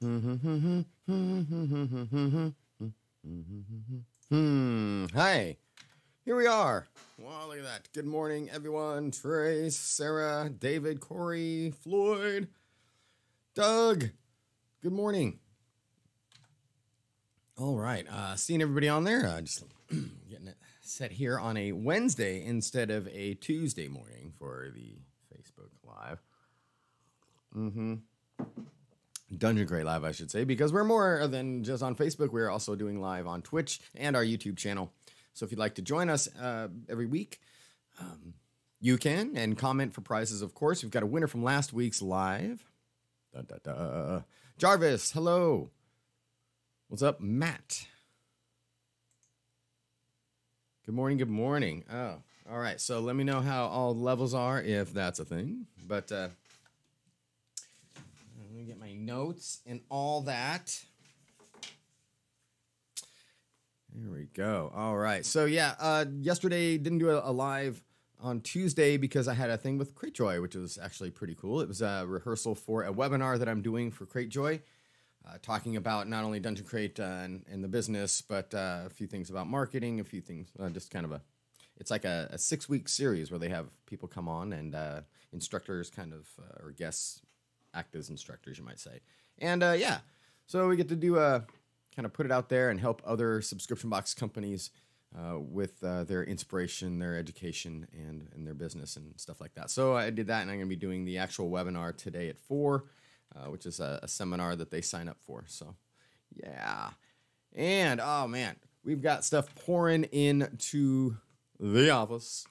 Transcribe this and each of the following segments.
Hi. Here we are. Wow, look at that. Good morning, everyone. Trace, Sarah, David, Corey, Floyd, Doug. Good morning. All right. Seeing everybody on there. Just getting it set here on a Wednesday instead of a Tuesday morning for the Facebook Live. Dungeon Crate Live, I should say, because we're more than just on Facebook. We're also doing live on Twitch and our YouTube channel. So if you'd like to join us every week, you can, and comment for prizes, of course. We've got a winner from last week's live. Jarvis, hello. What's up, Matt? Good morning, good morning. Oh, all right. So let me know how all the levels are, if that's a thing. But let me get my notes and all that. There we go. All right. So yeah, yesterday didn't do a live on Tuesday because I had a thing with Cratejoy, which was actually pretty cool. It was a rehearsal for a webinar that I'm doing for Cratejoy, talking about not only Dungeon Crate and the business, but a few things about marketing, a few things, just kind of it's like a 6-week series where they have people come on and instructors kind of, or guests act as instructors, you might say. And yeah, so we get to do kind of put it out there and help other subscription box companies with their inspiration, their education, and their business and stuff like that. So I did that, and I'm going to be doing the actual webinar today at 4, which is a seminar that they sign up for. So yeah. And oh man, we've got stuff pouring into the office.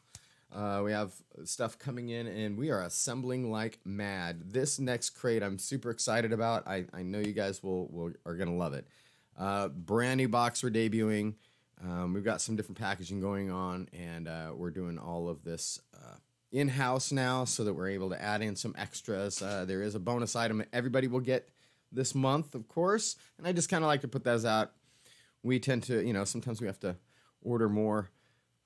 We have stuff coming in, and we are assembling like mad. This next crate I'm super excited about. I know you guys are going to love it. Brand new box we're debuting. We've got some different packaging going on, and we're doing all of this in-house now so that we're able to add in some extras. There is a bonus item that everybody will get this month, of course, and I just kind of like to put those out. We tend to, sometimes we have to order more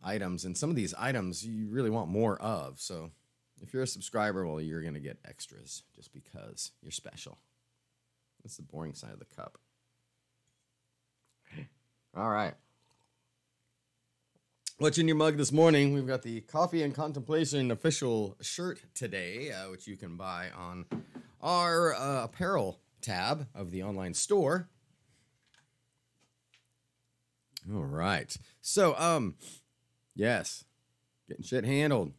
items, and some of these items you really want more of. So if you're a subscriber, well, you're going to get extras just because you're special. That's the boring side of the cup. All right. What's in your mug this morning? We've got the Coffee and Contemplation official shirt today, which you can buy on our apparel tab of the online store. All right. So, yes, getting shit handled.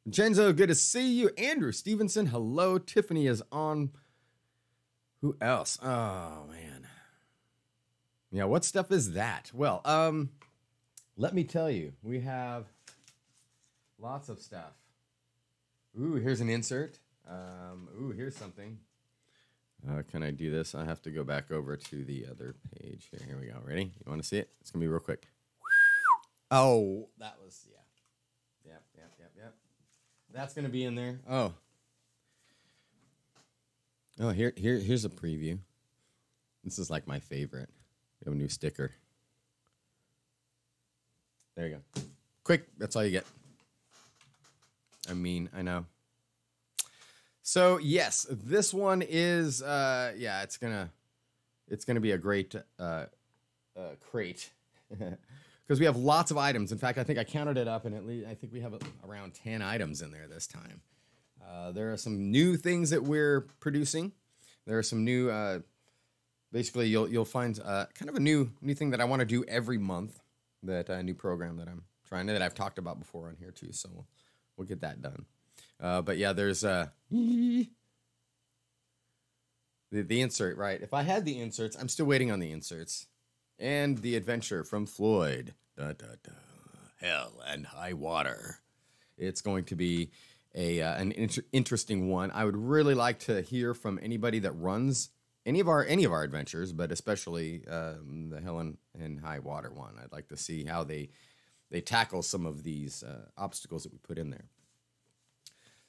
Vincenzo, good to see you. Andrew Stevenson, hello. Tiffany is on. Who else? Oh, man. Yeah, what stuff is that? Well, let me tell you, we have lots of stuff. Ooh, here's an insert. Ooh, here's something. Can I do this? I have to go back over to the other page here. Here we go. Ready? You want to see it? It's going to be real quick. Oh, that was, yeah. Yep. That's going to be in there. Oh, here's a preview. This is like my favorite. We have a new sticker. There you go. Quick, that's all you get. I mean, I know. So yes, this one is it's gonna be a great crate because we have lots of items. In fact, I think I counted it up, and at least I think we have around 10 items in there this time. There are some new things that we're producing. There are some new. Basically, you'll find kind of a new thing that I want to do every month. That new program that I'm trying that I've talked about before on here too. So we'll get that done. But yeah, there's the insert, right? If I had the inserts, I'm still waiting on the inserts. And the adventure from Floyd. Hell and High Water. It's going to be an interesting one. I would really like to hear from anybody that runs any of our adventures, but especially the Hell and High Water one. I'd like to see how they tackle some of these obstacles that we put in there.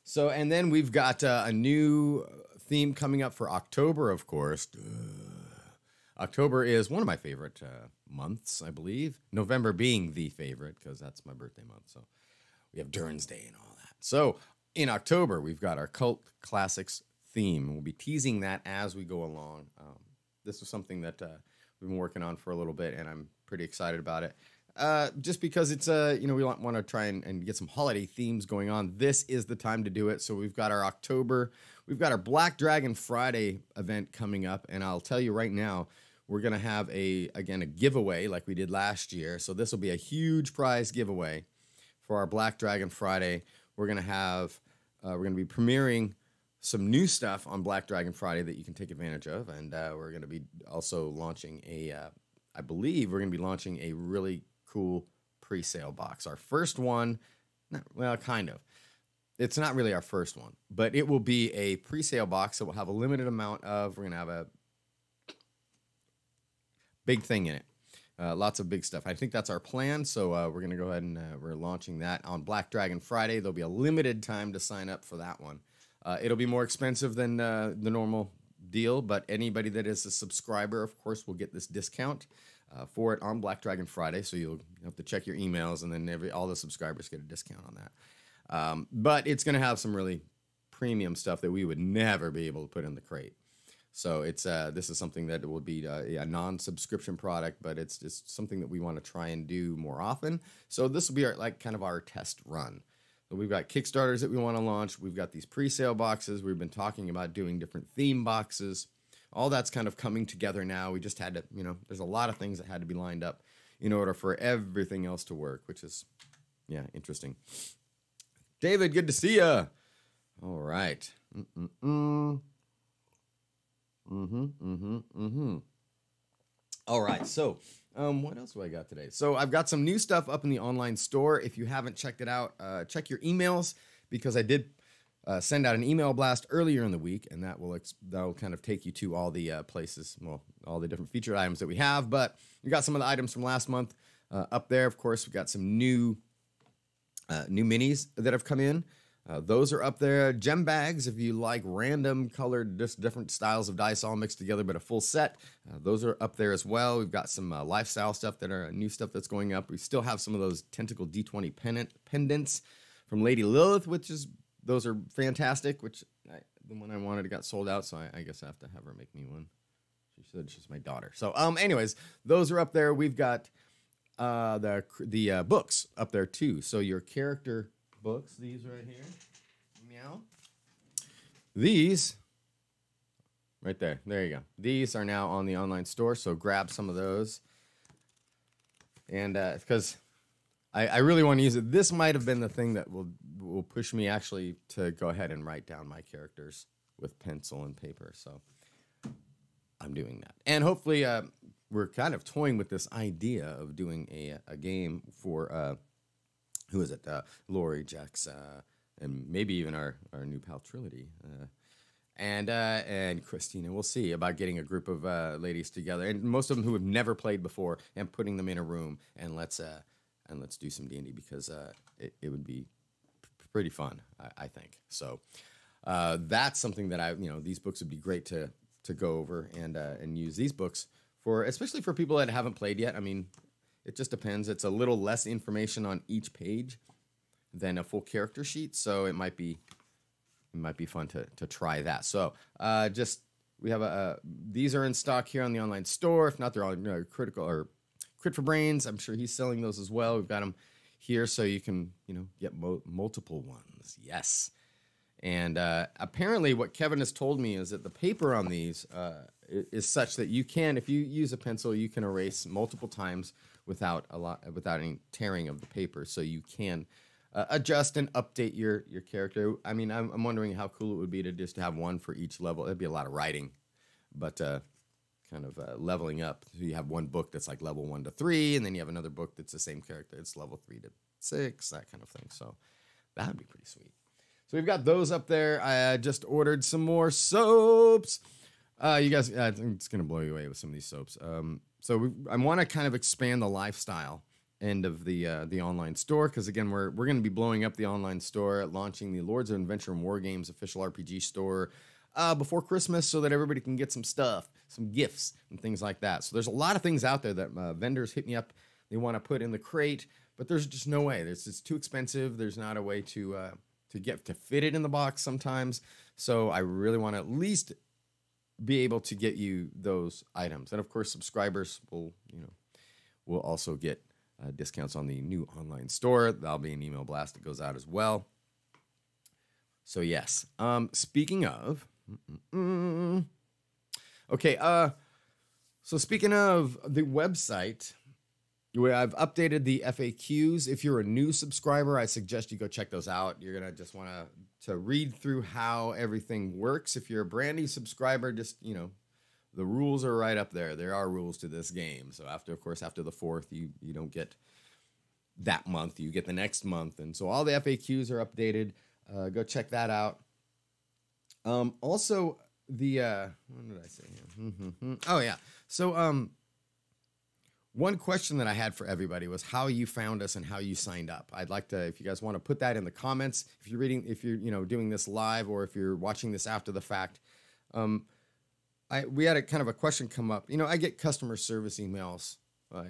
So, and then we've got a new theme coming up for October, of course. October is one of my favorite months, I believe. November being the favorite, because that's my birthday month. So we have Durns Day and all that. So in October, we've got our Cult Classics theme. We'll be teasing that as we go along. This was something that we've been working on for a little bit, and I'm pretty excited about it. Just because it's we want to try and get some holiday themes going on. This is the time to do it. So we've got our Black Dragon Friday event coming up, and I'll tell you right now, we're gonna have a giveaway like we did last year. So this will be a huge prize giveaway for our Black Dragon Friday. We're gonna be premiering some new stuff on Black Dragon Friday that you can take advantage of, and we're gonna be also launching I believe we're gonna be launching a really cool pre-sale box. Our first one, kind of. It's not really our first one, but it will be a pre-sale box that will have a limited amount of. We're gonna have a big thing in it. Lots of big stuff. I think that's our plan. So we're going to go ahead and we're launching that on Black Dragon Friday. There'll be a limited time to sign up for that one. It'll be more expensive than the normal deal, but anybody that is a subscriber, of course, will get this discount for it on Black Dragon Friday. So you'll have to check your emails, and then all the subscribers get a discount on that. But it's going to have some really premium stuff that we would never be able to put in the crate. So this is something that will be a non-subscription product, but it's just something that we want to try and do more often. So this will be our test run. So we've got Kickstarters that we want to launch. We've got these pre-sale boxes. We've been talking about doing different theme boxes. All that's kind of coming together now. We just had to, there's a lot of things that had to be lined up in order for everything else to work, which is, interesting. David, good to see you. All right. All right, so what else do I got today? So I've got some new stuff up in the online store. If you haven't checked it out, check your emails, because I did send out an email blast earlier in the week, and that'll kind of take you to all the places, all the different featured items that we have. But we got some of the items from last month up there. Of course, we got some new minis that have come in. Those are up there. Gem bags, if you like random colored, just different styles of dice all mixed together, but a full set. Those are up there as well. We've got some lifestyle stuff that are new stuff that's going up. We still have some of those tentacle D20 pendants from Lady Lilith, those are fantastic, the one I wanted got sold out, so I guess I have to have her make me one. She said she's my daughter. So anyways, those are up there. We've got the books up there too. So your character books, these right here, meow. These right there you go. These are now on the online store, so grab some of those. And because I really want to use it. This might have been the thing that will push me actually to go ahead and write down my characters with pencil and paper. So I'm doing that, and hopefully we're kind of toying with this idea of doing a game for who is it? Lori, Jax, and maybe even our new pal Trinity, and Christina. We'll see about getting a group of ladies together, and most of them who have never played before, and putting them in a room, and let's do some D&D, because it would be pretty fun, I think. So that's something that these books would be great to go over and use these books for, especially for people that haven't played yet. I mean, it just depends. It's a little less information on each page than a full character sheet, so it might be fun to try that. So we have these are in stock here on the online store. If not, they're all critical or Crit for Brains. I'm sure he's selling those as well. We've got them here, so you can get multiple ones. Yes. And apparently, what Kevin has told me is that the paper on these is such that you can, if you use a pencil, you can erase multiple times without any tearing of the paper. So you can adjust and update your character. I mean, I'm wondering how cool it would be to just have one for each level. It'd be a lot of writing, but kind of leveling up. So you have one book that's like level 1 to 3, and then you have another book that's the same character. It's level 3 to 6, that kind of thing. So that would be pretty sweet. So we've got those up there. I just ordered some more soaps. You guys, I think it's going to blow you away with some of these soaps. I want to kind of expand the lifestyle end of the online store, because again, we're going to be blowing up the online store, launching the Lords of Adventure and War Games official RPG store before Christmas, so that everybody can get some stuff, some gifts, and things like that. So there's a lot of things out there that vendors hit me up. They want to put in the crate, but there's just no way. It's too expensive. There's not a way to fit it in the box sometimes. So I really want to at least be able to get you those items. And of course, subscribers will also get discounts on the new online store. That'll be an email blast that goes out as well. So yes. Speaking of, okay. So speaking of the website, I've updated the FAQs. If you're a new subscriber, I suggest you go check those out. You're gonna just want to read through how everything works. If you're a brand new subscriber, just the rules are right up there. There are rules to this game. So after the 4th, you don't get that month. You get the next month, and so all the FAQs are updated. Go check that out. Also, the what did I say here? Oh yeah. So one question that I had for everybody was how you found us and how you signed up. I'd like to, if you guys want to put that in the comments, if you're doing this live or if you're watching this after the fact. We had a kind of a question come up. I get customer service emails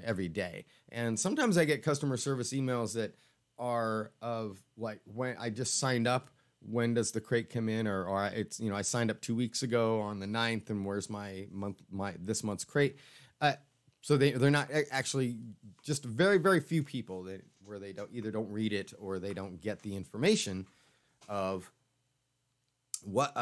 every day, and sometimes I get customer service emails that are of like, when I just signed up, when does the crate come in, or it's I signed up 2 weeks ago on the 9th, and where's my this month's crate? So they're not actually, just very, very few people where they don't read it or they don't get the information of what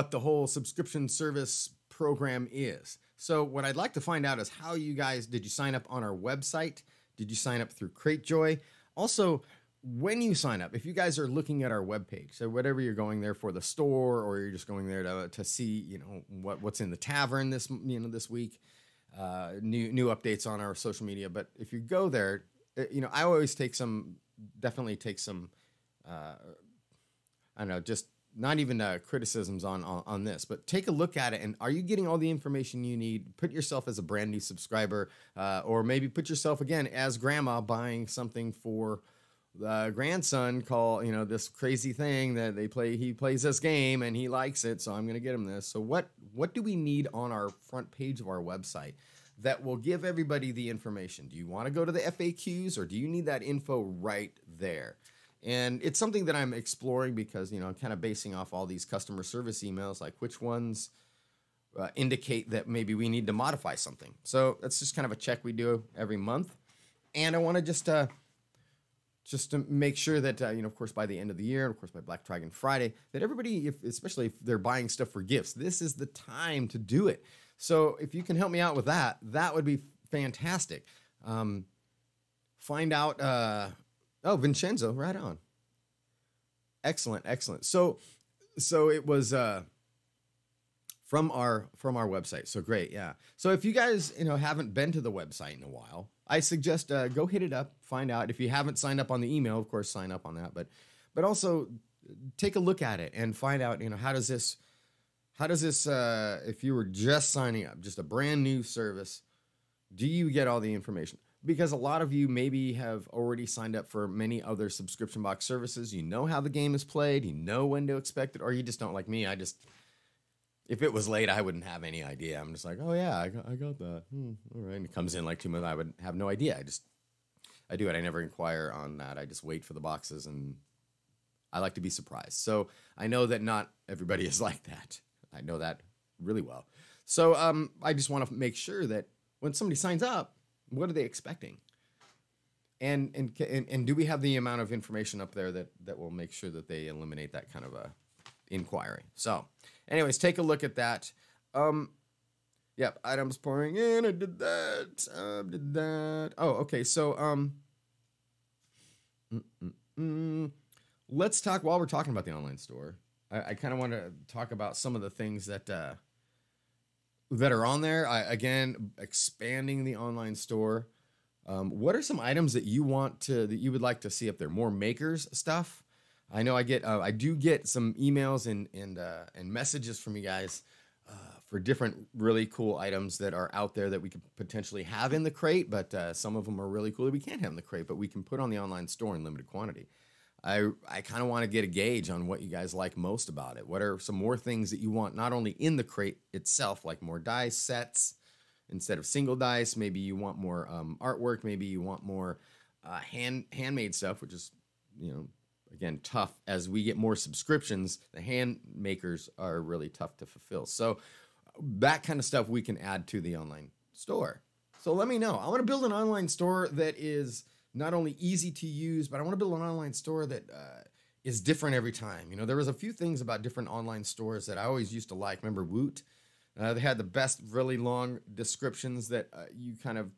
the whole subscription service program is. So what I'd like to find out is how you guys, did you sign up on our website? Did you sign up through Cratejoy? Also, when you sign up, if you guys are looking at our webpage, so whatever you're going there for, the store, or you're just going there to see, what's in the tavern this week, new updates on our social media. But if you go there, I always definitely take some, I don't know, just not even criticisms on this, but take a look at it. And are you getting all the information you need? Put yourself as a brand new subscriber, or maybe put yourself again as grandma buying something for the grandson, this crazy thing that he plays this game and he likes it, so I'm going to get him this. So what do we need on our front page of our website that will give everybody the information? Do you want to go to the FAQs, or do you need that info right there? And it's something that I'm exploring because, I'm kind of basing off all these customer service emails, like which ones indicate that maybe we need to modify something. So that's just kind of a check we do every month. And I want to just to make sure that, of course, by the end of the year, and of course, by Black Dragon Friday, that everybody, especially if they're buying stuff for gifts, this is the time to do it. So if you can help me out with that, that would be fantastic. Find out, Vincenzo, right on. Excellent. So it was from our website. So great, yeah. So if you guys haven't been to the website in a while, I suggest go hit it up, find out. If you haven't signed up on the email, of course, sign up on that. But also take a look at it and find out how does this if you were just signing up, just a brand new service, do you get all the information? Because a lot of you maybe have already signed up for many other subscription box services. You know how the game is played. You know when to expect it. Or you just don't, like me. If it was late, I wouldn't have any idea. I'm just like, oh, yeah, I got that. All right. And it comes in like 2 months. I would have no idea. I do it. I never inquire on that. I just wait for the boxes, and I like to be surprised. So I know that not everybody is like that. I know that really well. So I just want to make sure that when somebody signs up, what are they expecting? And do we have the amount of information up there that will make sure that they eliminate that kind of a inquiry? So anyways, take a look at that. Yep, items pouring in. I did that. Oh, okay. So let's talk, while we're talking about the online store, I kind of want to talk about some of the things that are on there. Again, expanding the online store. What are some items that you would like to see up there? More makers stuff. I know I do get some emails and messages from you guys for different really cool items that are out there that we could potentially have in the crate, but some of them are really cool that we can't have in the crate, but we can put on the online store in limited quantity. I kind of want to get a gauge on what you guys like most about it. What are some more things that you want, not only in the crate itself, like more dice sets instead of single dice? Maybe you want more artwork. Maybe you want more handmade stuff, which is, again, tough as we get more subscriptions. The hand makers are really tough to fulfill. So that kind of stuff we can add to the online store. So let me know. I want to build an online store that is not only easy to use, but I want to build an online store that is different every time. You know, there was a few things about different online stores that I always used to like. Remember Woot? They had the best, really long descriptions that you kind of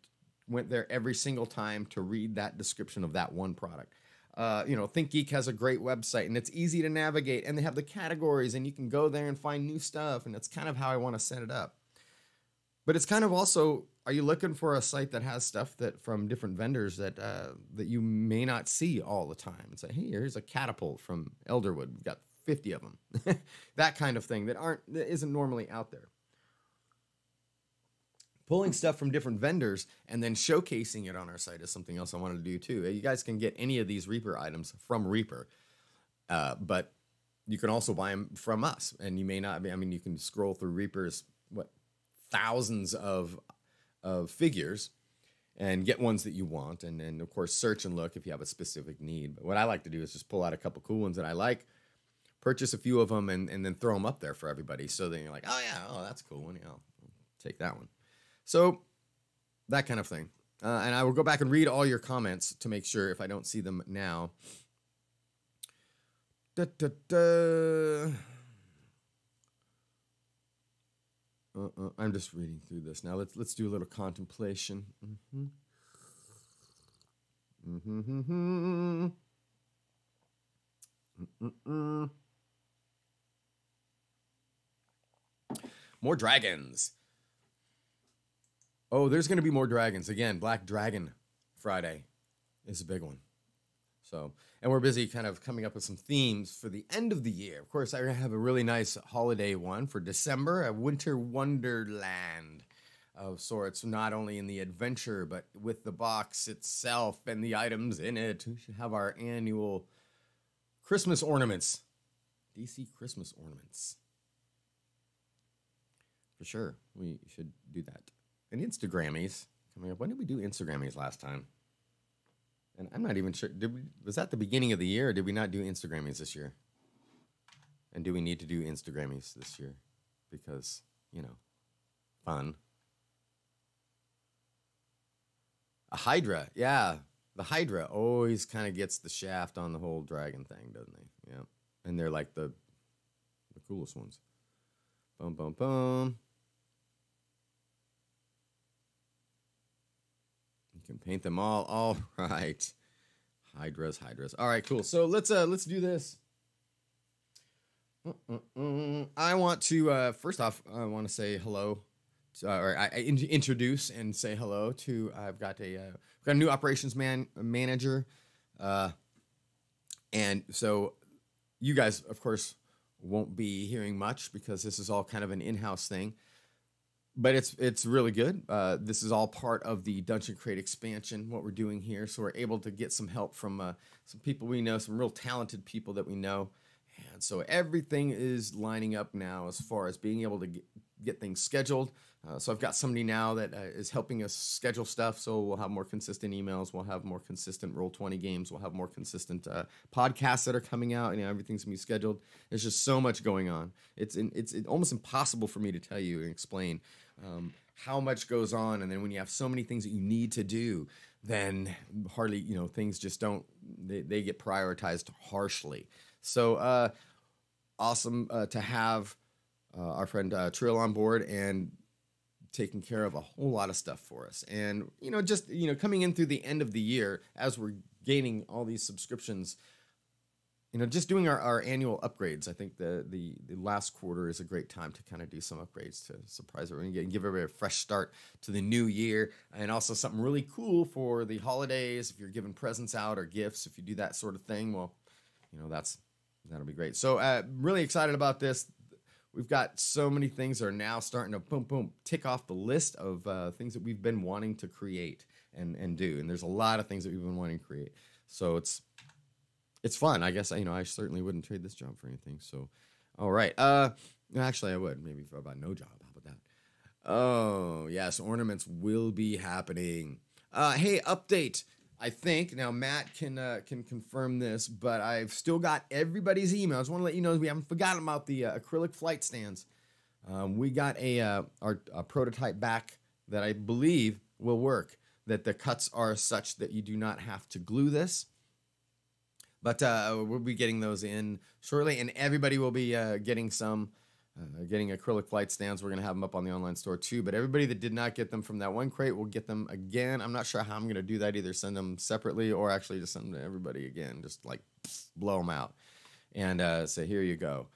went there every single time to read that description of that one product. You know, ThinkGeek has a great website and it's easy to navigate, and they have the categories and you can go there and find new stuff, and that's kind of how I want to set it up. But it's kind of also, are you looking for a site that has stuff that from different vendors that that you may not see all the time, and say, hey, here's a catapult from Elderwood. We've got 50 of them. That kind of thing that isn't normally out there. Pulling stuff from different vendors and then showcasing it on our site is something else I wanted to do too. You guys can get any of these Reaper items from Reaper, but you can also buy them from us. And you may not be, I mean, you can scroll through Reaper's, thousands of figures and get ones that you want. And then, of course, search and look if you have a specific need. But what I like to do is just pull out a couple cool ones that I like, purchase a few of them, and then throw them up there for everybody. So then you're like, oh, yeah, oh, that's a cool one. Yeah, I'll take that one. So that kind of thing. And I will go back and read all your comments to make sure if I don't see them now. I'm just reading through this now. Let's do a little contemplation. More dragons. Oh, there's going to be more dragons. Again, Black Dragon Friday is a big one. So, and we're busy kind of coming up with some themes for the end of the year. Of course, I have a really nice holiday one for December, a winter wonderland of sorts, not only in the adventure, but with the box itself and the items in it. We should have our annual Christmas ornaments, DC Christmas ornaments. For sure, we should do that. And Instagrammies coming up. When did we do Instagrammies last time? And I'm not even sure. Was that the beginning of the year, or did we not do Instagrammies this year? And do we need to do Instagrammies this year? Because, you know, fun. A Hydra. Yeah. The Hydra always kind of gets the shaft on the whole dragon thing, doesn't he? Yeah. And they're like the coolest ones. Boom, boom, boom. You can paint them all. All right. Hydras. All right, cool. So let's do this. I want to first off, I want to say hello, or I introduce and say hello to. I've got a new operations manager, and so you guys, of course, won't be hearing much because this is all kind of an in-house thing. But it's really good. This is all part of the Dungeon Crate expansion, what we're doing here. So we're able to get some help from some people we know, some real talented people that we know. And so everything is lining up now as far as being able to get things scheduled. So I've got somebody now that is helping us schedule stuff. So we'll have more consistent emails. We'll have more consistent Roll20 games. We'll have more consistent podcasts that are coming out. You know, everything's gonna be scheduled. There's just so much going on. It's almost impossible for me to tell you and explain how much goes on. And then when you have so many things that you need to do, then hardly, you know, things just don't, they get prioritized harshly. So awesome to have our friend Trill on board and taking care of a whole lot of stuff for us. And, you know, just, you know, coming in through the end of the year as we're gaining all these subscriptions, you know, just doing our annual upgrades. I think the last quarter is a great time to kind of do some upgrades to surprise everyone and give everybody a fresh start to the new year. And also something really cool for the holidays. If you're giving presents out or gifts, if you do that sort of thing, well, you know, that'll be great. So really excited about this. We've got so many things that are now starting to boom, tick off the list of things that we've been wanting to create and do. And there's a lot of things that we've been wanting to create. So it's fun. I guess, you know, I certainly wouldn't trade this job for anything. So, all right. Actually, I would. Maybe for about no job. How about that? Oh, yes. Ornaments will be happening. Hey, update. I think now Matt can confirm this, but I've still got everybody's email. I just want to let you know we haven't forgotten about the acrylic flight stands. We got a prototype back that I believe will work. That the cuts are such that you do not have to glue this. But we'll be getting those in shortly, and everybody will be getting acrylic flight stands. We're going to have them up on the online store too. But everybody that did not get them from that one crate will get them again. I'm not sure how I'm going to do that. Either send them separately or actually just send them to everybody again. Just like blow them out and say, here you go.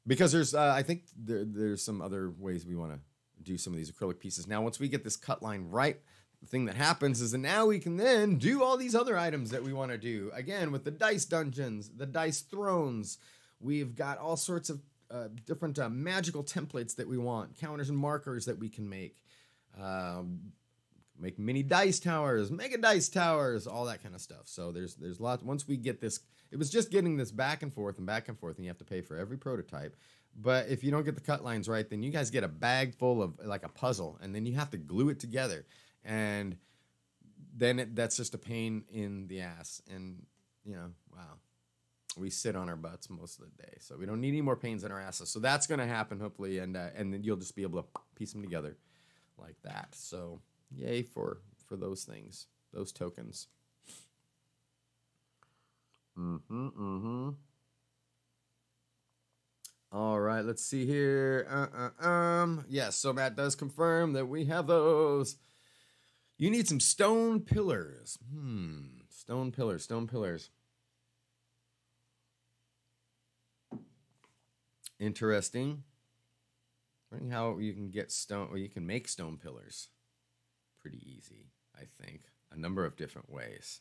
Because there's, I think there's some other ways we want to do some of these acrylic pieces. Now, once we get this cut line right, the thing that happens is that now we can then do all these other items that we want to do. Again, with the dice dungeons, the dice thrones, we've got all sorts of different magical templates that we want, counters and markers that we can make. Make mini dice towers, mega dice towers, all that kind of stuff. So there's lots. Once we get this, it was just getting this back and forth, and you have to pay for every prototype. But if you don't get the cut lines right, then you guys get a bag full of like a puzzle, and then you have to glue it together. And then that's just a pain in the ass. And, wow. We sit on our butts most of the day. So we don't need any more pains in our asses. So that's going to happen, hopefully. And then you'll just be able to piece them together like that. So yay for those things, those tokens. All right, let's see here. Yes, so Matt does confirm that we have those. You need some stone pillars. Stone pillars. Interesting. Learning how you can get stone, or you can make stone pillars. Pretty easy, I think. A number of different ways.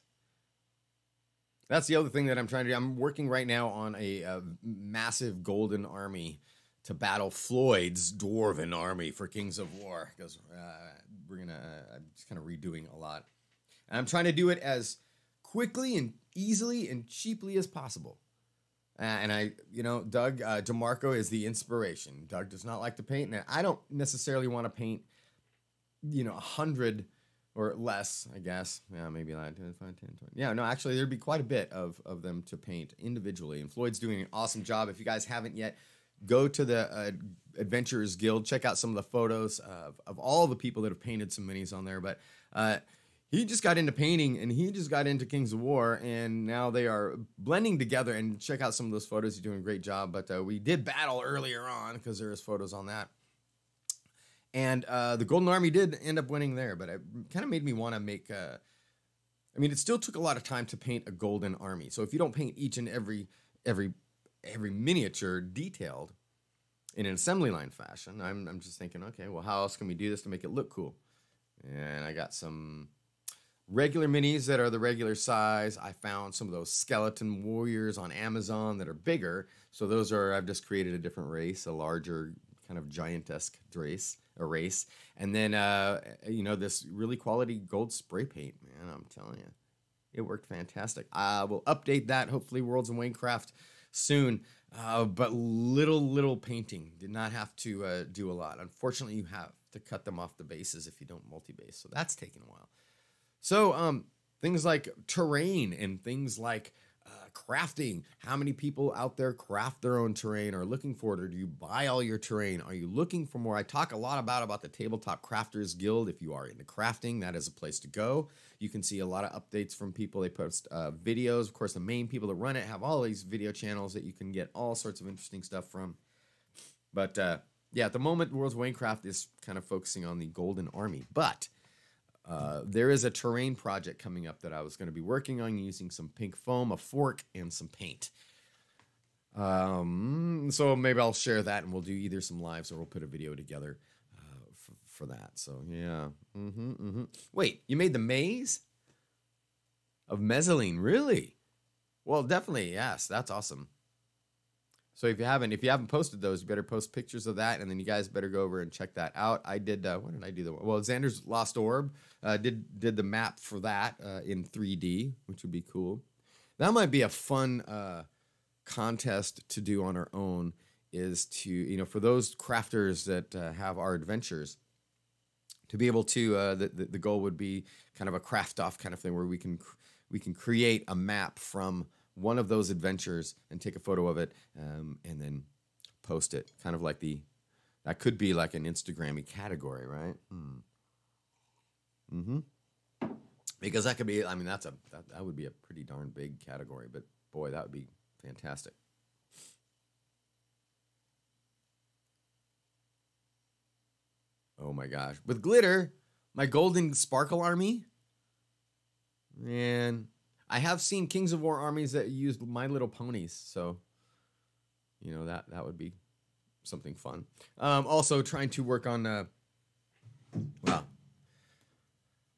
That's the other thing that I'm trying to do. I'm working right now on a massive golden army to battle Floyd's dwarven army for Kings of War, because I'm just kind of redoing a lot. And I'm trying to do it as quickly and easily and cheaply as possible. Doug DeMarco is the inspiration. Doug does not like to paint, and I don't necessarily want to paint, 100 or less, I guess. Yeah, maybe like 10, 5, 10, 20. Yeah, no, actually, there'd be quite a bit of them to paint individually, and Floyd's doing an awesome job. If you guys haven't yet, go to the Adventurers Guild, check out some of the photos of all the people that have painted some minis on there, but he just got into painting, and he just got into Kings of War, and now they are blending together. And check out some of those photos. He's doing a great job. But we did battle earlier on because there is photos on that. And the Golden Army did end up winning there, but it kind of made me want to make... it still took a lot of time to paint a Golden Army. So if you don't paint each and every miniature detailed in an assembly line fashion, I'm just thinking, okay, well, how else can we do this to make it look cool? And I got some regular minis that are the regular size. I found some of those skeleton warriors on Amazon that are bigger. So those are, I've just created a different race, a larger kind of giantesque race. And then, this really quality gold spray paint, man, I'm telling you, it worked fantastic. I will update that, hopefully Worlds of Warcraft soon. But little painting. Did not have to do a lot. Unfortunately, you have to cut them off the bases if you don't multi-base. So that's taken a while. So things like terrain and things like crafting. How many people out there craft their own terrain or looking for it? Or do you buy all your terrain? Are you looking for more? I talk a lot about the Tabletop Crafters Guild. If you are into crafting, that is a place to go. You can see a lot of updates from people. They post videos. Of course, the main people that run it have all these video channels that you can get all sorts of interesting stuff from. But at the moment, Worlds of Warcraft is kind of focusing on the Golden Army. But there is a terrain project coming up that I was going to be working on using some pink foam, a fork, and some paint. So maybe I'll share that, and we'll do either some lives or we'll put a video together for that. So, yeah. Wait, you made the maze of Mezzaline? Really? Well, definitely, yes. That's awesome. So if you haven't posted those, you better post pictures of that, and then you guys better go over and check that out. I did. What did I do? Well, Xander's Lost Orb did the map for that in 3D, which would be cool. That might be a fun contest to do on our own. Is to for those crafters that have our adventures, to be able to the goal would be kind of a craft off kind of thing where we can create a map from one of those adventures and take a photo of it, and then post it, kind of like that could be like an Instagrammy category, right? Because that could be, I mean, that would be a pretty darn big category, but boy, that would be fantastic. Oh my gosh. With glitter, my golden sparkle army. Man, I have seen Kings of War armies that used My Little Ponies, so that would be something fun. Also trying to work on well,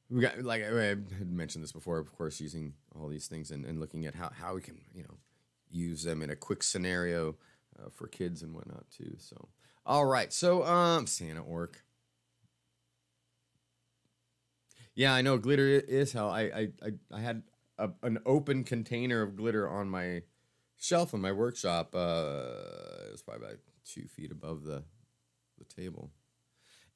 we got, like I had mentioned this before, of course, using all these things and looking at how we can, use them in a quick scenario for kids and whatnot too. So, all right. So, Santa Orc. Yeah, I know glitter is hell. I had an open container of glitter on my shelf in my workshop. It was probably about 2 feet above the table.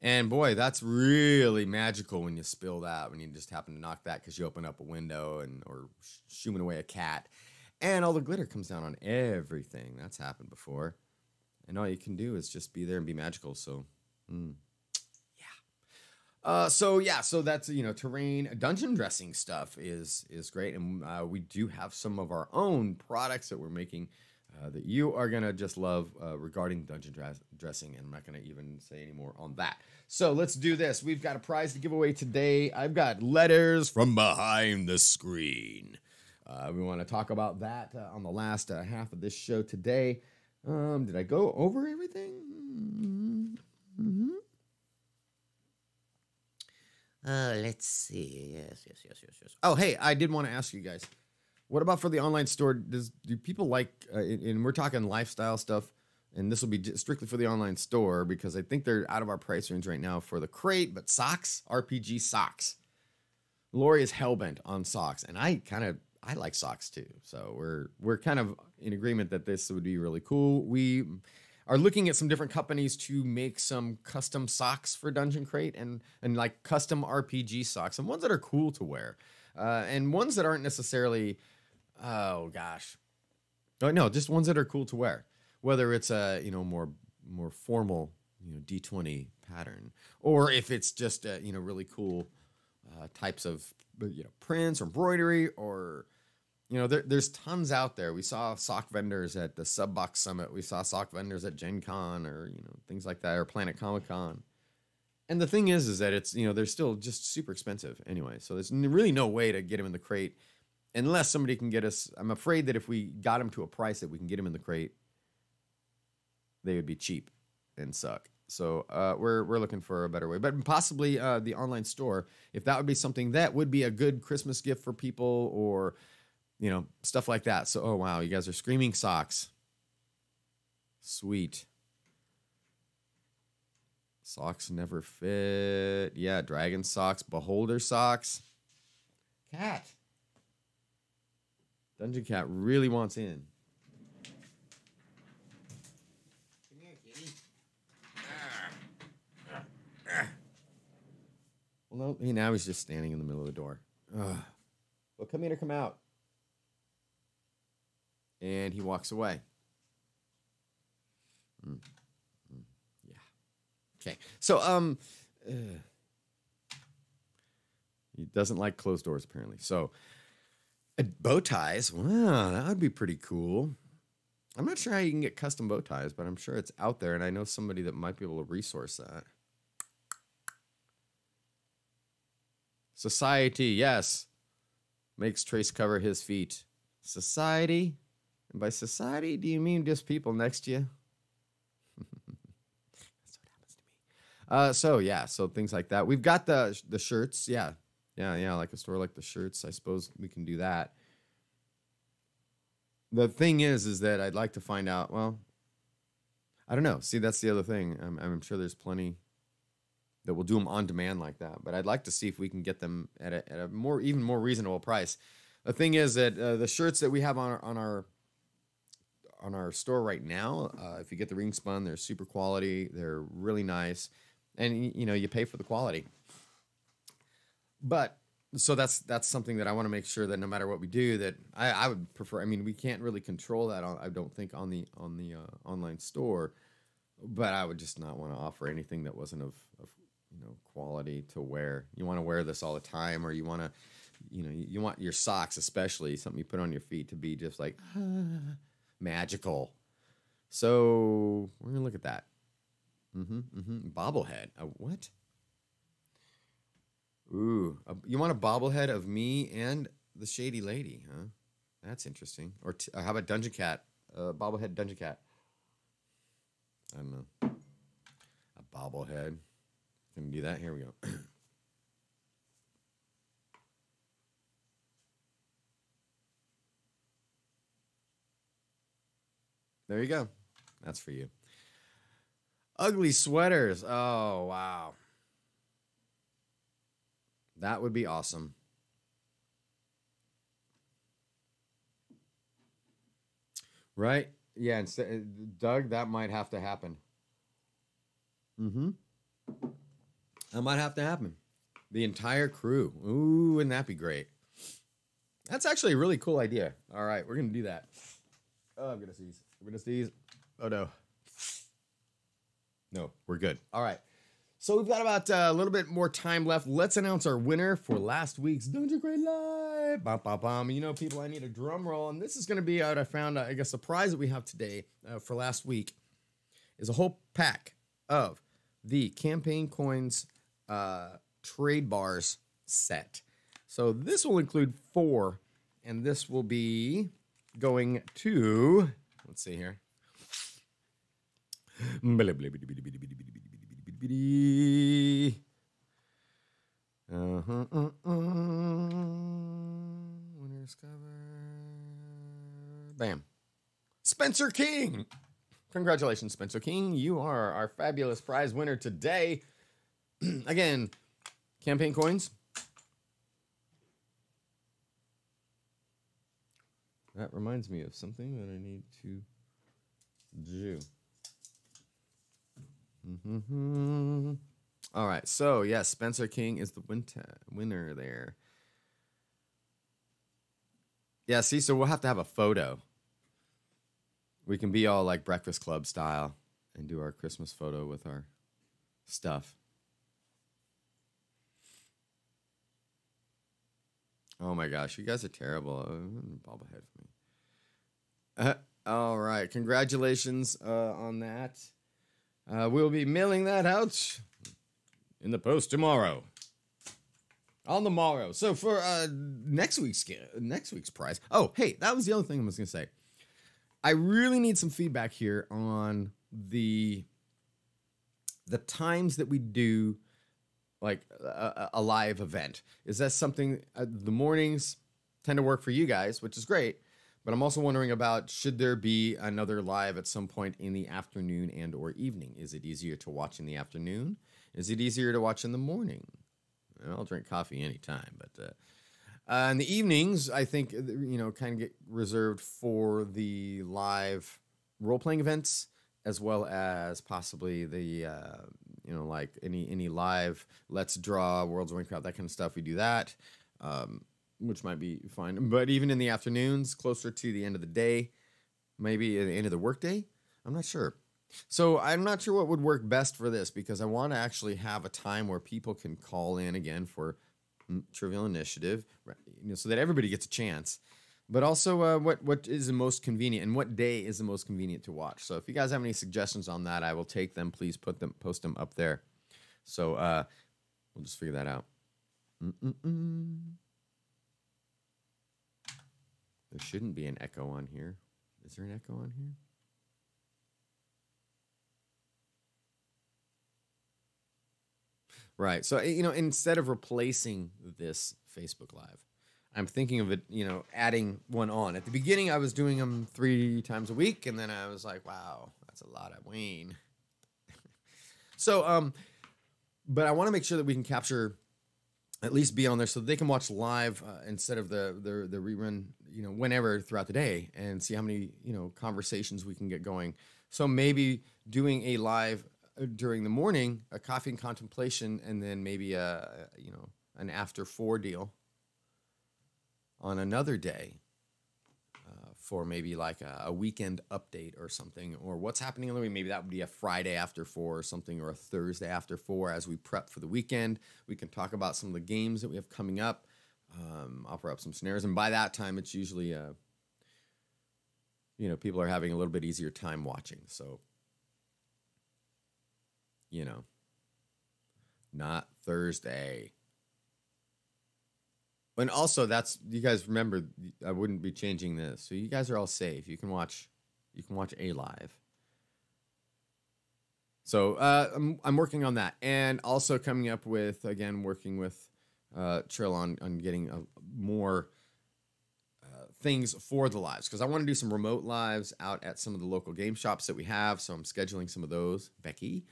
And boy, that's really magical when you spill that, when you just happen to knock that because you open up a window or shooing away a cat. And all the glitter comes down on everything. That's happened before. And all you can do is just be there and be magical. So, so that's, terrain. Dungeon dressing stuff is great. And we do have some of our own products that we're making that you are going to just love regarding dungeon dressing. And I'm not going to even say any more on that. So let's do this. We've got a prize to give away today. I've got letters from behind the screen. We want to talk about that on the last half of this show today. Did I go over everything? Mm-hmm. Let's see. Yes. Oh, hey, I did want to ask you guys, what about for the online store? Do people like, and we're talking lifestyle stuff, and this will be strictly for the online store because I think they're out of our price range right now for the crate, but socks, RPG socks. Lori is hellbent on socks, and I like socks too. So we're kind of in agreement that this would be really cool. We are looking at some different companies to make some custom socks for Dungeon Crate and like custom RPG socks and ones that are cool to wear. And ones that aren't necessarily, just ones that are cool to wear. Whether it's a, more formal, D20 pattern, or if it's just, really cool types of, prints or embroidery, or, there's tons out there. We saw sock vendors at the Subbox Summit. We saw sock vendors at Gen Con or, things like that, or Planet Comic Con. And the thing is that it's, they're still just super expensive anyway. So there's really no way to get them in the crate unless somebody can get us. I'm afraid that if we got them to a price that we can get them in the crate, they would be cheap and suck. So we're looking for a better way, but possibly the online store, if that would be something that would be a good Christmas gift for people, or stuff like that. So, oh wow, you guys are screaming socks. Sweet. Socks never fit. Yeah, dragon socks, beholder socks. Cat. Dungeon Cat really wants in. Come here, kitty. Well, no, now he's just standing in the middle of the door. Well, come in or come out. And he walks away. Yeah. Okay. So, he doesn't like closed doors, apparently. So, bow ties. Wow, that would be pretty cool. I'm not sure how you can get custom bow ties, but I'm sure it's out there, and I know somebody that might be able to resource that. Society, yes. Makes Trace cover his feet. Society? And by society, do you mean just people next to you? That's what happens to me. So things like that. We've got the shirts. Yeah, like a store like the shirts. I suppose we can do that. The thing is that I'd like to find out, well, I don't know. See, that's the other thing. I'm sure there's plenty that will do them on demand like that. But I'd like to see if we can get them at a even more reasonable price. The thing is that the shirts that we have on our store right now, if you get the ring spun, they're super quality. They're really nice. And, you pay for the quality. But so that's something that I want to make sure that no matter what we do, that I would prefer. I mean, we can't really control that. I don't think on the online store, but I would just not want to offer anything that wasn't of quality to wear. You want to wear this all the time, or you want to, you want your socks, especially something you put on your feet, to be just like magical. So we're gonna look at that. Bobblehead. What? Ooh, you want a bobblehead of me and the Shady Lady, huh? That's interesting. Or how about Dungeon Cat? Bobblehead Dungeon Cat. I don't know. A bobblehead. Can we do that? Here we go. There you go. That's for you. Ugly sweaters. Oh, wow. That would be awesome. Right? Yeah, Doug, that might have to happen. That might have to happen. The entire crew. Ooh, wouldn't that be great? That's actually a really cool idea. All right, we're going to do that. Oh, I'm going to sneeze. I'm going to sneeze. Oh, no. No, we're good. All right. So we've got about a little bit more time left. Let's announce our winner for last week's Dungeon Crate Live. Bum, bum, bum. You know, people, I need a drum roll. And this is going to be what I found, I guess, the prize that we have today for last week is a whole pack of the Campaign Coins trade bars set. So this will include 4, and this will be going to, let's see here. Winner's cover. Bam. Spencer King. Congratulations, Spencer King. You are our fabulous prize winner today. Again, Campaign Coins. That reminds me of something that I need to do. All right, so yes, Spencer King is the winner there. Yeah, see, so we'll have to have a photo. We can be all like Breakfast Club style and do our Christmas photo with our stuff. Oh my gosh, you guys are terrible. Bobblehead for me. All right, congratulations on that. We'll be mailing that out in the post tomorrow. On the morrow. So for next week's prize. Oh, hey, that was the other thing I was going to say. I really need some feedback here on the times that we do like a live event. Is that something the mornings tend to work for you guys, which is great. But I'm also wondering about, should there be another live at some point in the afternoon and or evening? Is it easier to watch in the afternoon? Is it easier to watch in the morning? I'll drink coffee anytime, but in the evenings, I think, kind of get reserved for the live role-playing events, as well as possibly the, like any live Let's Draw, Worlds of Warcraft, that kind of stuff. We do that. Which might be fine. But even in the afternoons, closer to the end of the day, maybe at the end of the workday, I'm not sure. So I'm not sure what would work best for this, because I want to actually have a time where people can call in again for Trivial Initiative, so that everybody gets a chance. But also what is the most convenient, and what day is the most convenient to watch. So if you guys have any suggestions on that, I will take them. Please post them up there. So we'll just figure that out. There shouldn't be an echo on here. Is there an echo on here? Right. So, instead of replacing this Facebook Live, I'm thinking of it, adding one on. At the beginning, I was doing them 3 times a week, and then I was like, wow, that's a lot of Wayne. So, but I want to make sure that we can capture, at least be on there so they can watch live instead of the rerun, whenever throughout the day, and see how many, conversations we can get going. So maybe doing a live during the morning, a coffee and contemplation, and then maybe an an after 4 deal on another day for maybe like a weekend update or something, or what's happening on the week. Maybe that would be a Friday after 4 or something, or a Thursday after 4 as we prep for the weekend. We can talk about some of the games that we have coming up, offer up some scenarios, and by that time, it's usually, people are having a little bit easier time watching. So, not Thursday. And also, you guys remember, I wouldn't be changing this. So you guys are all safe. You can watch A Live. So I'm working on that, and also coming up with, again, working with Trill on getting more things for the lives, because I want to do some remote lives out at some of the local game shops that we have. So I'm scheduling some of those. Becky,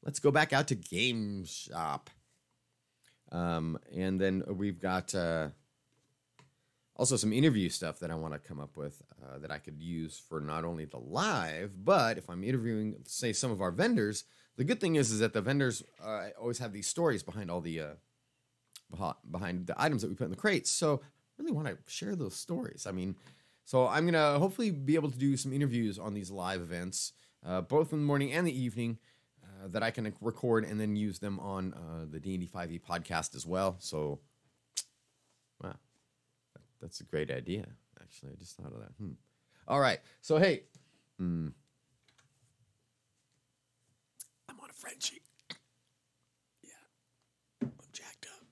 let's go back out to Game Shop. And then we've got also some interview stuff that I want to come up with that I could use for not only the live, but if I'm interviewing, say, some of our vendors, the good thing is that the vendors always have these stories behind all the behind the items that we put in the crates. So I really want to share those stories. I mean, so I'm going to hopefully be able to do some interviews on these live events, both in the morning and the evening, that I can record and then use them on the D&D 5e podcast as well. So, wow, that's a great idea. Actually, I just thought of that. All right. So, hey, I'm on a Frenchie. Yeah, I'm jacked up.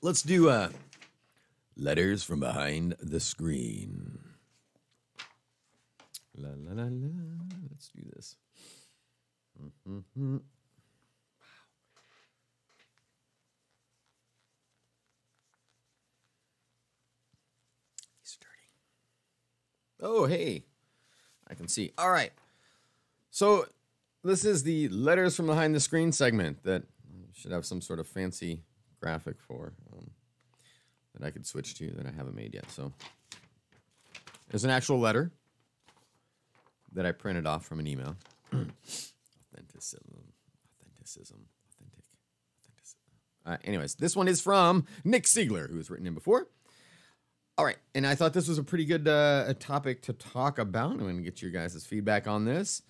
Let's do letters from behind the screen. La la la la. Let's do this. Wow. He's dirty. Oh, hey. I can see. All right. So this is the letters from behind the screen segment that should have some sort of fancy graphic for that I could switch to that I haven't made yet. So there's an actual letter that I printed off from an email. Authentic. Anyways, this one is from Nick Siegler, who has written in before. All right, and I thought this was a pretty good topic to talk about. I'm going to get your guys' feedback on this.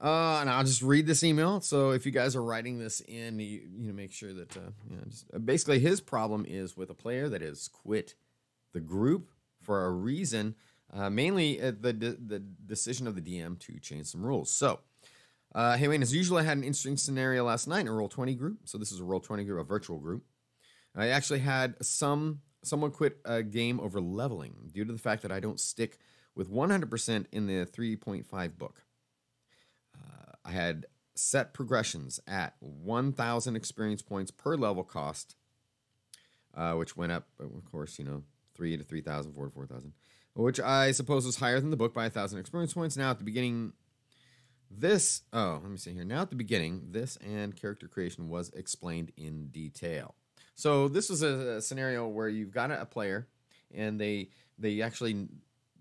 And I'll just read this email. So if you guys are writing this in, you make sure that, basically his problem is with a player that has quit the group for a reason. Mainly the decision of the DM to change some rules. So, hey, Wayne, as usual, I had an interesting scenario last night in a Roll20 group. So this is a Roll20 group, a virtual group. I actually had someone quit a game over leveling due to the fact that I don't stick with 100% in the 3.5 book. I had set progressions at 1,000 experience points per level cost, which went up, of course, 3 to 3,000, 4 to 4,000. Which I suppose was higher than the book by 1,000 experience points. Now at the beginning, let me see here. Now at the beginning, this and character creation was explained in detail. So this was a scenario where you've got a player, and they actually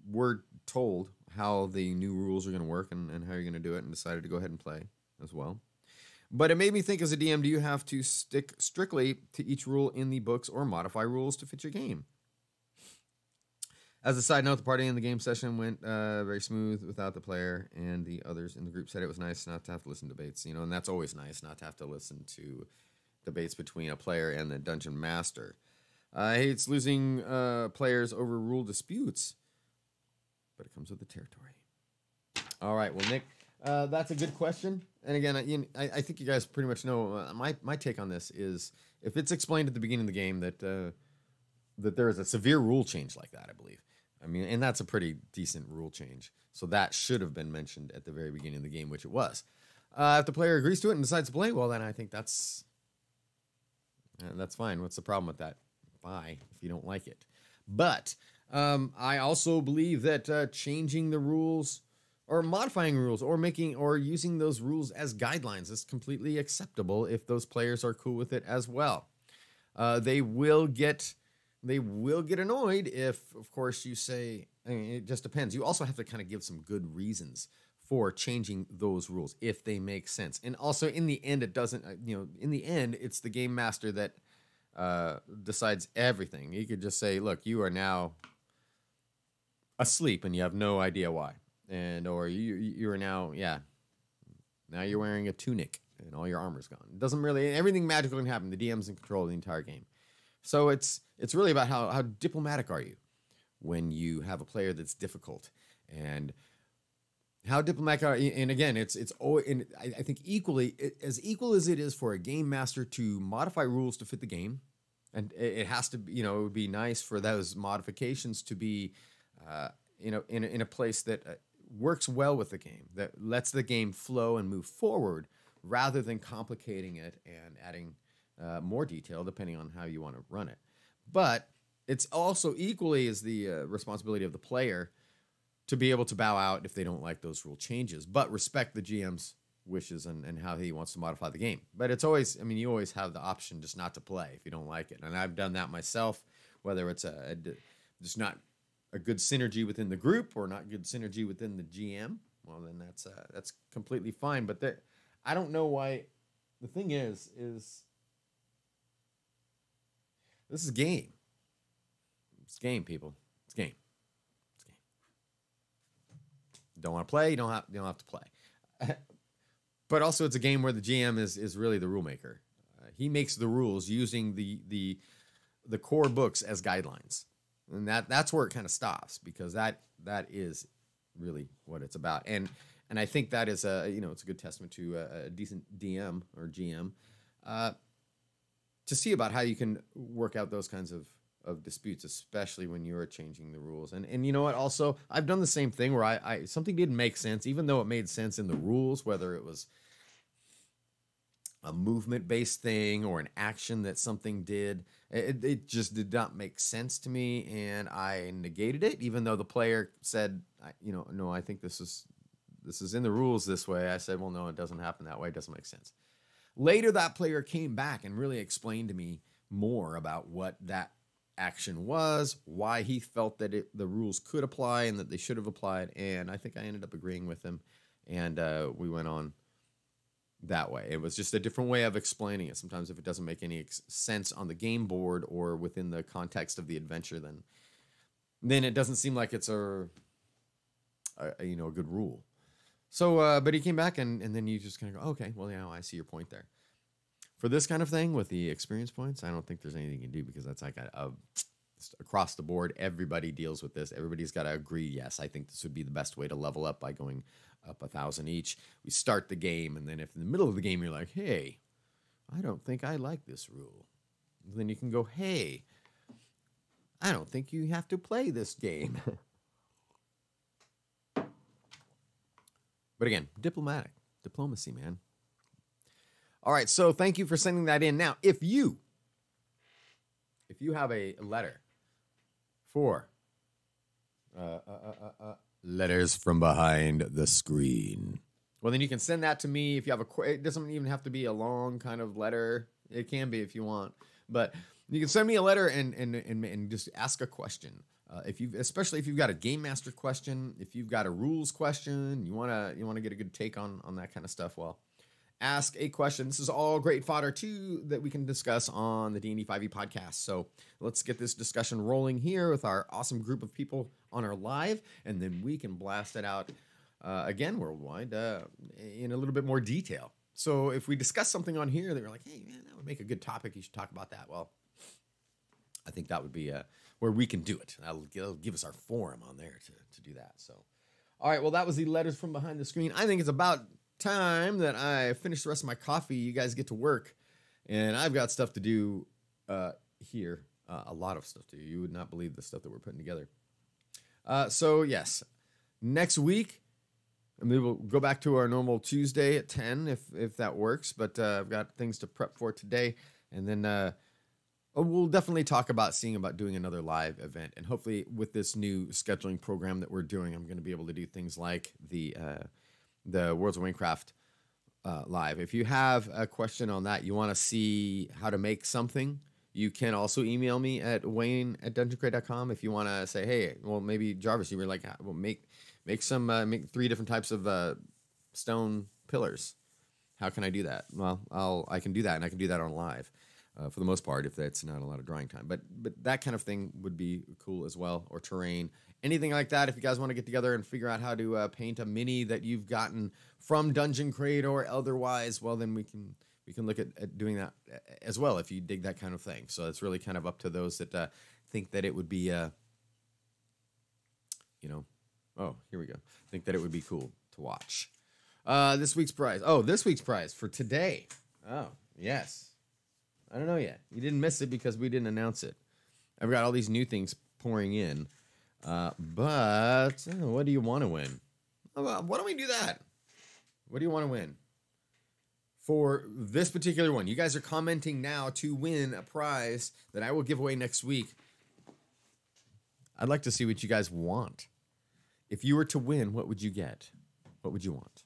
were told how the new rules are going to work and how you're going to do it, and decided to go ahead and play as well. But it made me think, as a DM, do you have to stick strictly to each rule in the books or modify rules to fit your game? As a side note, the party in the game session went very smooth without the player, and the others in the group said it was nice not to have to listen to debates, and that's always nice, not to have to listen to debates between a player and the dungeon master. Hates losing players over rule disputes, but it comes with the territory. All right, well, Nick, that's a good question. And again, I think you guys pretty much know my take on this is, if it's explained at the beginning of the game that there is a severe rule change like that, I believe. I mean, and that's a pretty decent rule change. So that should have been mentioned at the very beginning of the game, which it was. If the player agrees to it and decides to play, well, then I think that's fine. What's the problem with that? Bye, if you don't like it. But I also believe that changing the rules or modifying rules or using those rules as guidelines is completely acceptable if those players are cool with it as well. They will get annoyed if, of course, you say, I mean, it just depends. You also have to kind of give some good reasons for changing those rules if they make sense. And also, in the end, it doesn't. In the end, it's the game master that decides everything. You could just say, "Look, you are now asleep, and you have no idea why," or you are now, now you're wearing a tunic and all your armor's gone. It doesn't really, everything magical can happen. The DM's in control of the entire game. So it's really about how diplomatic are you when you have a player that's difficult, and how diplomatic are you? And again, it's always, and I think equally as equal as it is for a game master to modify rules to fit the game, and it has to be, it would be nice for those modifications to be in a place that works well with the game, that lets the game flow and move forward, rather than complicating it and adding more detail depending on how you want to run it. But it's also equally as the responsibility of the player to be able to bow out if they don't like those rule changes, but respect the GM's wishes and how he wants to modify the game. But it's always, you always have the option just not to play if you don't like it. And I've done that myself, whether it's just not a good synergy within the group or not good synergy within the GM. Well, then that's completely fine. But I don't know why. The thing is this is game. It's game, people. It's game. Don't want to play, you don't have to play. But also, it's a game where the GM is really the rule maker. He makes the rules using the core books as guidelines, and that's where it kind of stops, because that is really what it's about. And I think that is it's a good testament to a decent DM or GM to see about how you can work out those kinds of disputes, especially when you're changing the rules. And you know what? Also, I've done the same thing where I something didn't make sense, even though it made sense in the rules, whether it was a movement-based thing or an action that something did. It just did not make sense to me, and I negated it, even though the player said, no, I think this is in the rules this way. I said, well, no, it doesn't happen that way. It doesn't make sense. Later, that player came back and really explained to me more about what that action was, why he felt that the rules could apply and that they should have applied, and I think I ended up agreeing with him, and we went on that way. It was just a different way of explaining it. Sometimes if it doesn't make any sense on the game board or within the context of the adventure, then it doesn't seem like it's a good rule. So, but he came back, and then you just kind of go, okay, well, I see your point there. For this kind of thing with the experience points, I don't think there's anything you can do, because that's like across the board. Everybody deals with this. Everybody's got to agree, yes, I think this would be the best way to level up by going up 1,000 each. We start the game, and then if in the middle of the game you're like, hey, I don't think I like this rule, then you can go, hey, I don't think you have to play this game. But again, diplomacy, man. All right, so thank you for sending that in. Now, if you have a letter for letters from behind the screen, well, then you can send that to me. If you have it doesn't even have to be a long kind of letter. It can be if you want, but you can send me a letter and just ask a question. Especially if you've got a game master question, if you've got a rules question, you wanna get a good take on that kind of stuff. Well, ask a question. This is all great fodder too that we can discuss on the D&D 5e podcast. So let's get this discussion rolling here with our awesome group of people on our live, and then we can blast it out again worldwide in a little bit more detail. So if we discuss something on here that you're like, hey man, that would make a good topic, you should talk about that. Well, I think that would be where we can do it. That'll give us our forum on there to do that. So, all right, well, that was the letters from behind the screen. I think it's about time that I finish the rest of my coffee. You guys get to work, and I've got stuff to do here. A lot of stuff to do. You would not believe the stuff that we're putting together. So, yes, next week, maybe we'll go back to our normal Tuesday at 10 if that works. But I've got things to prep for today, and then we'll definitely talk about doing another live event. And hopefully with this new scheduling program that we're doing, I'm going to be able to do things like the Worlds of Waycraft live. If you have a question on that, you want to see how to make something, you can also email me at wayne@dungeoncrate.com. If you want to say, hey, well, maybe Jarvis, you were like, well, Make 3 different types of stone pillars. How can I do that? Well, I can do that, and I can do that on live for the most part if that's not a lot of drawing time. But that kind of thing would be cool as well, or terrain, anything like that. If you guys want to get together and figure out how to paint a mini that you've gotten from Dungeon Crate or otherwise, well, then we can look at doing that as well if you dig that kind of thing. So it's really kind of up to those that think that it would be, oh, here we go. Think that it would be cool to watch. This week's prize. Oh, this week's prize for today. Oh, yes. I don't know yet. You didn't miss it because we didn't announce it. I've got all these new things pouring in. But what do you want to win? Why don't we do that? What do you want to win? For this particular one, you guys are commenting now to win a prize that I will give away next week. I'd like to see what you guys want. If you were to win, what would you get? What would you want?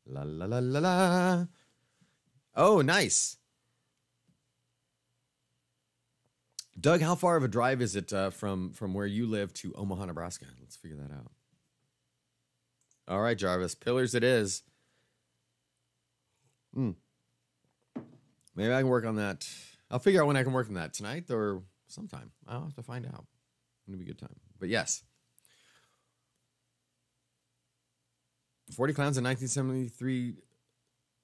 La la la la la. Oh, nice. Doug, how far of a drive is it from where you live to Omaha, Nebraska? Let's figure that out. All right, Jarvis. Pillars it is. Maybe I can work on that. I'll figure out when I can work on that. Tonight or sometime. I'll have to find out. It'll be a good time. But yes. 40 Clowns in 1973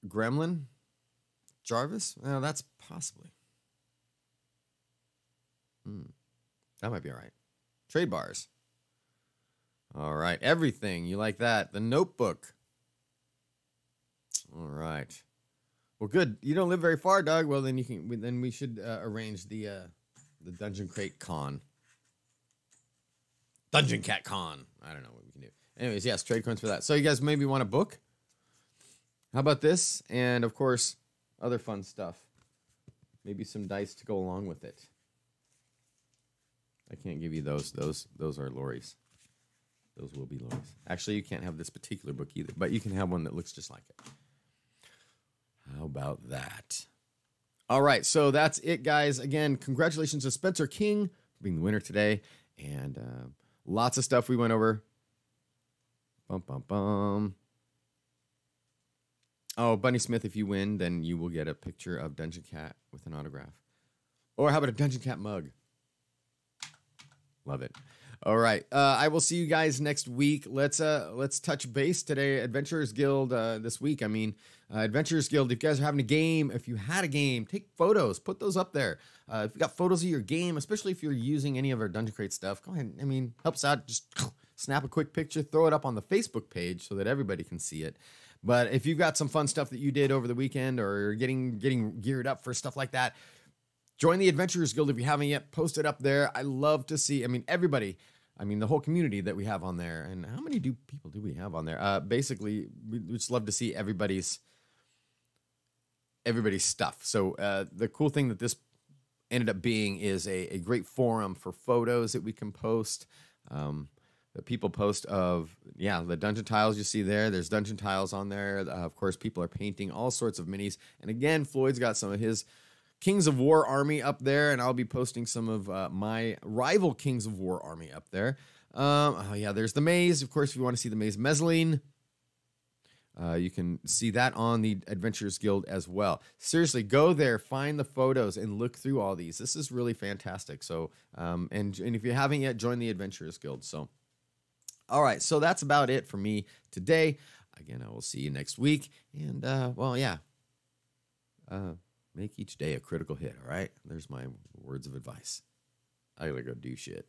Gremlin? Jarvis? Well, that's possibly. That might be all right. Trade bars. All right. Everything. You like that. The Notebook. All right. Well, good. You don't live very far, Doug. Well, then we should arrange the Dungeon Crate Con. Dungeon Cat Con. I don't know what we can do. Anyways, yes, trade coins for that. So you guys maybe want a book? How about this? And, of course, other fun stuff. Maybe some dice to go along with it. I can't give you those. Those are Lori's. Those will be Lori's. Actually, you can't have this particular book either, but you can have one that looks just like it. How about that? All right, so that's it, guys. Again, congratulations to Spencer King for being the winner today. And lots of stuff we went over. Bum, bum, bum. Oh, Bunny Smith, if you win, then you will get a picture of Dungeon Cat with an autograph. Or how about a Dungeon Cat mug? Love it. All right. I will see you guys next week. Let's touch base today. Adventurers Guild this week. I mean, Adventurers Guild, if you guys are having a game, if you had a game, take photos. Put those up there. If you got photos of your game, especially if you're using any of our Dungeon Crate stuff, go ahead. I mean, helps out. Just snap a quick picture, throw it up on the Facebook page so that everybody can see it. But if you've got some fun stuff that you did over the weekend or you're getting geared up for stuff like that, join the Adventurers Guild if you haven't yet. Post it up there. I love to see, everybody, the whole community that we have on there. And how many people do we have on there? Basically, we just love to see everybody's stuff. So the cool thing that this ended up being is a great forum for photos that we can post. That people post of, the dungeon tiles you see there. There's dungeon tiles on there. Of course, people are painting all sorts of minis. And again, Floyd's got some of his Kings of War army up there, and I'll be posting some of my rival Kings of War army up there. There's the maze. Of course, if you want to see the maze Mezzaline, you can see that on the Adventurers Guild as well. Seriously, go there, find the photos, and look through all these. This is really fantastic. So, and if you haven't yet, join the Adventurers Guild. So, all right. So that's about it for me today. Again, I will see you next week. And, make each day a critical hit, all right? There's my words of advice. I gotta go do shit.